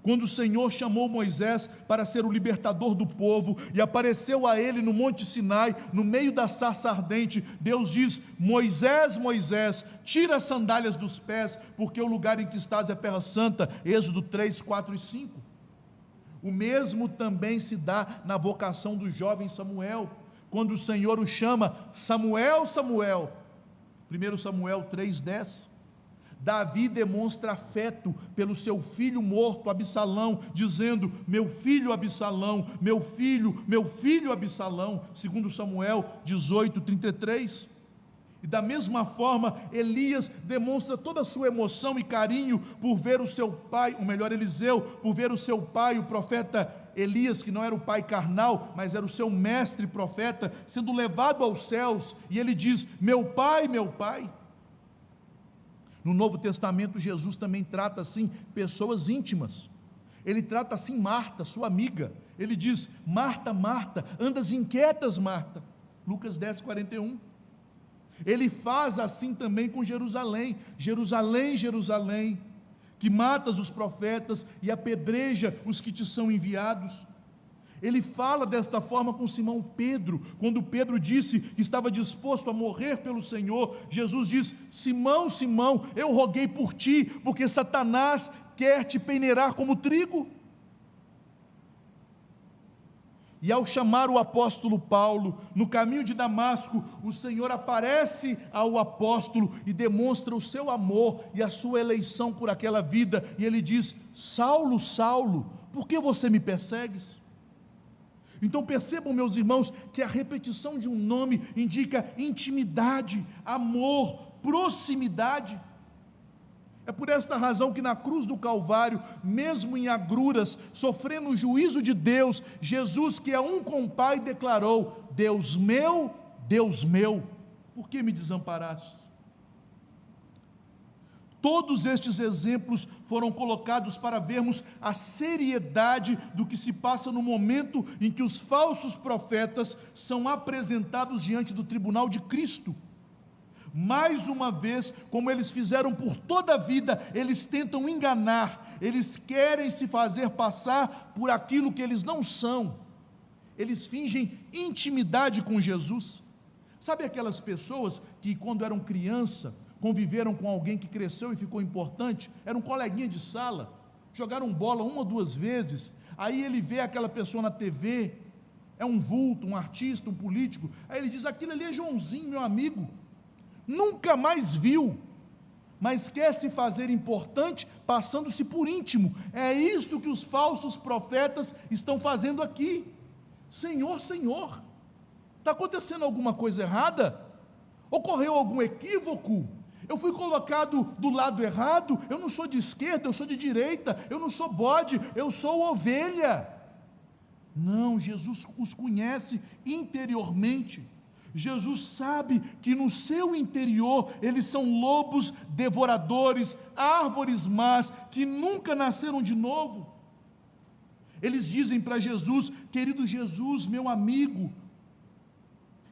[SPEAKER 1] Quando o Senhor chamou Moisés para ser o libertador do povo e apareceu a ele no Monte Sinai, no meio da sarça ardente, Deus diz: Moisés, Moisés, tira as sandálias dos pés, porque o lugar em que estás é terra santa. Êxodo 3, 4 e 5. O mesmo também se dá na vocação do jovem Samuel, quando o Senhor o chama: Samuel, Samuel. 1 Samuel 3, 10. Davi demonstra afeto pelo seu filho morto, Absalão, dizendo: meu filho Absalão, meu filho Absalão, segundo Samuel 18, 33. E da mesma forma, Elias demonstra toda a sua emoção e carinho por ver o seu pai, ou melhor, Eliseu, por ver o seu pai, o profeta Elias, que não era o pai carnal, mas era o seu mestre profeta, sendo levado aos céus, e ele diz: meu pai, meu pai. No Novo Testamento, Jesus também trata assim pessoas íntimas. Ele trata assim Marta, sua amiga. Ele diz: Marta, Marta, andas inquietas, Marta. Lucas 10, 41. Ele faz assim também com Jerusalém. Jerusalém, Jerusalém, que matas os profetas e apedreja os que te são enviados. Ele fala desta forma com Simão Pedro, quando Pedro disse que estava disposto a morrer pelo Senhor. Jesus diz: Simão, Simão, eu roguei por ti, porque Satanás quer te peneirar como trigo. E ao chamar o apóstolo Paulo, no caminho de Damasco, o Senhor aparece ao apóstolo e demonstra o seu amor e a sua eleição por aquela vida, e ele diz: Saulo, Saulo, por que você me persegues? Então percebam, meus irmãos, que a repetição de um nome indica intimidade, amor, proximidade. É por esta razão que na cruz do Calvário, mesmo em agruras, sofrendo o juízo de Deus, Jesus, que é um com o Pai, declarou: Deus meu, por que me desamparaste? Todos estes exemplos foram colocados para vermos a seriedade do que se passa no momento em que os falsos profetas são apresentados diante do tribunal de Cristo. Mais uma vez, como eles fizeram por toda a vida, eles tentam enganar, eles querem se fazer passar por aquilo que eles não são. Eles fingem intimidade com Jesus. Sabe aquelas pessoas que, quando eram criança, conviveram com alguém que cresceu e ficou importante, era um coleguinha de sala, jogaram bola uma ou duas vezes, aí ele vê aquela pessoa na TV, é um vulto, um artista, um político, aí ele diz: aquilo ali é Joãozinho, meu amigo, nunca mais viu, mas quer se fazer importante, passando-se por íntimo. É isto que os falsos profetas estão fazendo aqui. Senhor, Senhor, está acontecendo alguma coisa errada? Ocorreu algum equívoco? Eu fui colocado do lado errado? Eu não sou de esquerda, eu sou de direita, eu não sou bode, eu sou ovelha. Não, Jesus os conhece interiormente. Jesus sabe que no seu interior eles são lobos devoradores, árvores más, que nunca nasceram de novo. Eles dizem para Jesus: querido Jesus, meu amigo,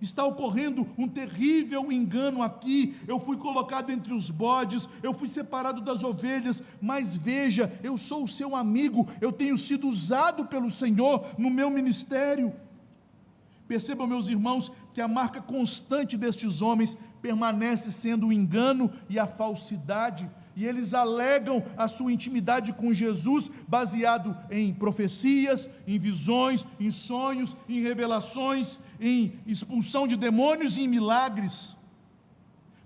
[SPEAKER 1] está ocorrendo um terrível engano aqui, eu fui colocado entre os bodes, eu fui separado das ovelhas, mas veja, eu sou o seu amigo, eu tenho sido usado pelo Senhor no meu ministério. Percebam, meus irmãos, que a marca constante destes homens permanece sendo o engano e a falsidade, e eles alegam a sua intimidade com Jesus, baseado em profecias, em visões, em sonhos, em revelações, em expulsão de demônios e em milagres,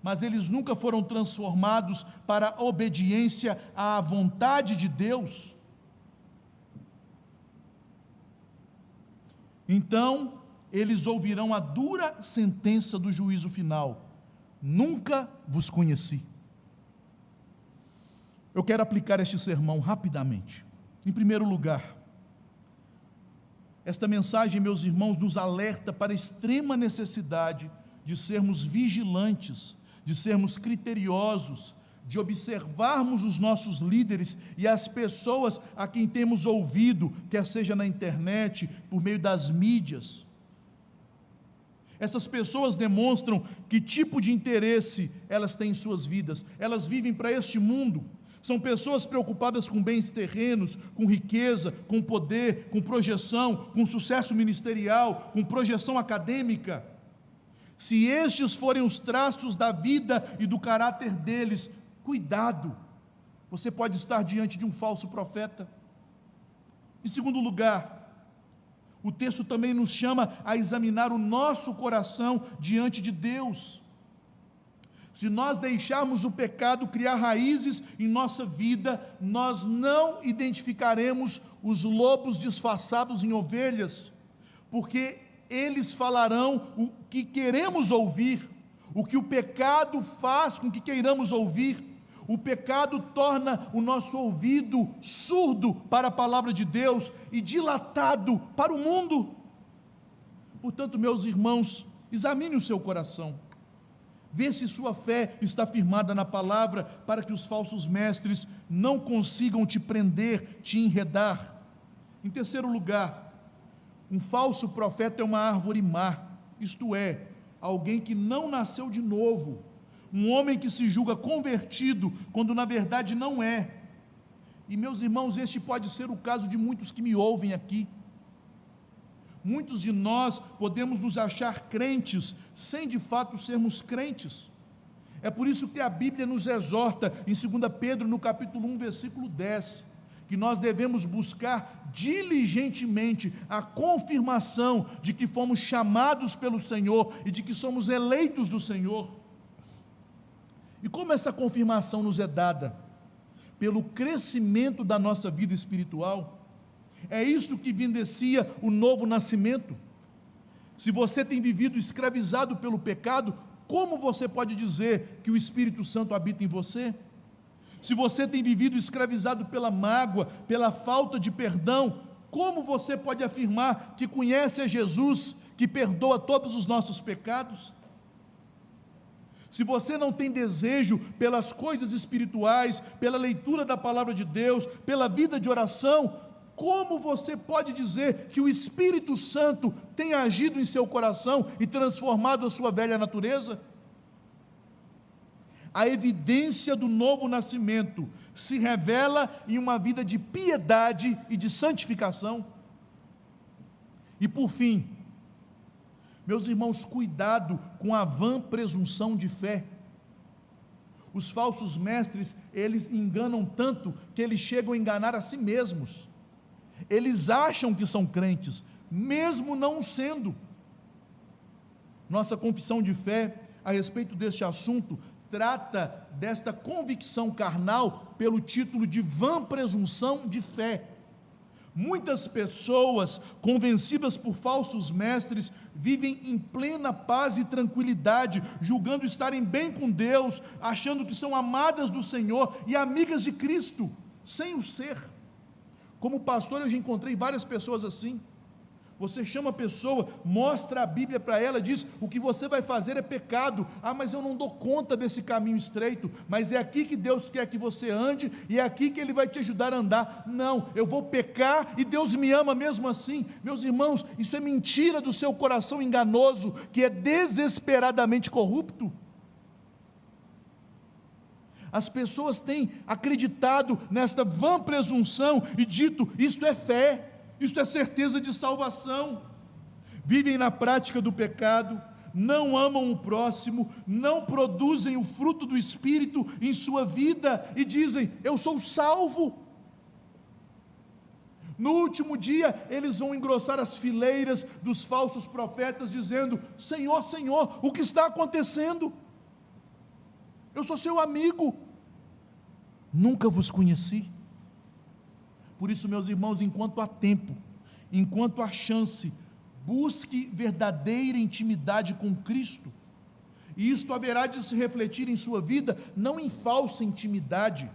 [SPEAKER 1] mas eles nunca foram transformados para a obediência à vontade de Deus. Então, eles ouvirão a dura sentença do juízo final: nunca vos conheci. Eu quero aplicar este sermão rapidamente. Em primeiro lugar, Esta mensagem, meus irmãos, nos alerta para a extrema necessidade de sermos vigilantes, de sermos criteriosos, de observarmos os nossos líderes e as pessoas a quem temos ouvido, quer seja na internet, por meio das mídias. Essas pessoas demonstram que tipo de interesse elas têm em suas vidas. Elas vivem para este mundo. São pessoas preocupadas com bens terrenos, com riqueza, com poder, com projeção, com sucesso ministerial, com projeção acadêmica. Se estes forem os traços da vida e do caráter deles, cuidado, você pode estar diante de um falso profeta. Em segundo lugar, o texto também nos chama a examinar o nosso coração diante de Deus. Se nós deixarmos o pecado criar raízes em nossa vida, nós não identificaremos os lobos disfarçados em ovelhas, porque eles falarão o que queremos ouvir, o que o pecado faz com que queiramos ouvir. O pecado torna o nosso ouvido surdo para a palavra de Deus e dilatado para o mundo. Portanto, meus irmãos, examine o seu coração. Vê se sua fé está firmada na palavra, para que os falsos mestres não consigam te prender, te enredar. Em terceiro lugar, um falso profeta é uma árvore má, isto é, alguém que não nasceu de novo, um homem que se julga convertido, quando na verdade não é. E meus irmãos, este pode ser o caso de muitos que me ouvem aqui. Muitos de nós podemos nos achar crentes, sem de fato sermos crentes. É por isso que a Bíblia nos exorta, em 2 Pedro, no capítulo 1, versículo 10, que nós devemos buscar diligentemente a confirmação de que fomos chamados pelo Senhor e de que somos eleitos do Senhor. E como essa confirmação nos é dada? Pelo crescimento da nossa vida espiritual. É isto que evidencia o novo nascimento. Se você tem vivido escravizado pelo pecado, como você pode dizer que o Espírito Santo habita em você? Se você tem vivido escravizado pela mágoa, pela falta de perdão, como você pode afirmar que conhece a Jesus, que perdoa todos os nossos pecados? Se você não tem desejo pelas coisas espirituais, pela leitura da palavra de Deus, pela vida de oração, como você pode dizer que o Espírito Santo tem agido em seu coração e transformado a sua velha natureza? A evidência do novo nascimento se revela em uma vida de piedade e de santificação. E por fim, meus irmãos, cuidado com a vã presunção de fé. Os falsos mestres, eles enganam tanto que eles chegam a enganar a si mesmos. Eles acham que são crentes, mesmo não sendo. Nossa confissão de fé a respeito deste assunto trata desta convicção carnal pelo título de vã presunção de fé. Muitas pessoas, convencidas por falsos mestres, vivem em plena paz e tranquilidade, julgando estarem bem com Deus, achando que são amadas do Senhor e amigas de Cristo, sem o ser. Como pastor, eu já encontrei várias pessoas assim. Você chama a pessoa, mostra a Bíblia para ela, diz: o que você vai fazer é pecado. Ah, mas eu não dou conta desse caminho estreito. Mas é aqui que Deus quer que você ande, e é aqui que Ele vai te ajudar a andar. Não, eu vou pecar e Deus me ama mesmo assim. Meus irmãos, isso é mentira do seu coração enganoso, que é desesperadamente corrupto. As pessoas têm acreditado nesta vã presunção e dito: isto é fé, isto é certeza de salvação. Vivem na prática do pecado, não amam o próximo, não produzem o fruto do Espírito em sua vida e dizem: eu sou salvo. No último dia, eles vão engrossar as fileiras dos falsos profetas, dizendo: Senhor, Senhor, o que está acontecendo? Eu sou seu amigo, nunca vos conheci. Por isso, meus irmãos, enquanto há tempo, enquanto há chance, busque verdadeira intimidade com Cristo, e isto haverá de se refletir em sua vida, não em falsa intimidade,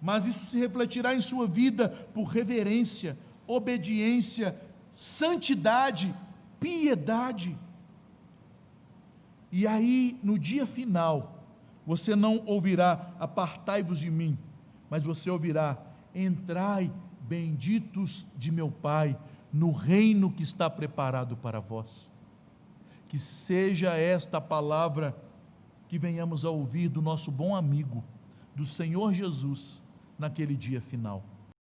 [SPEAKER 1] mas isso se refletirá em sua vida por reverência, obediência, santidade, piedade. E aí, no dia final, você não ouvirá: apartai-vos de mim, mas você ouvirá: entrai, benditos de meu Pai, no reino que está preparado para vós. Que seja esta a palavra que venhamos a ouvir do nosso bom amigo, do Senhor Jesus, naquele dia final.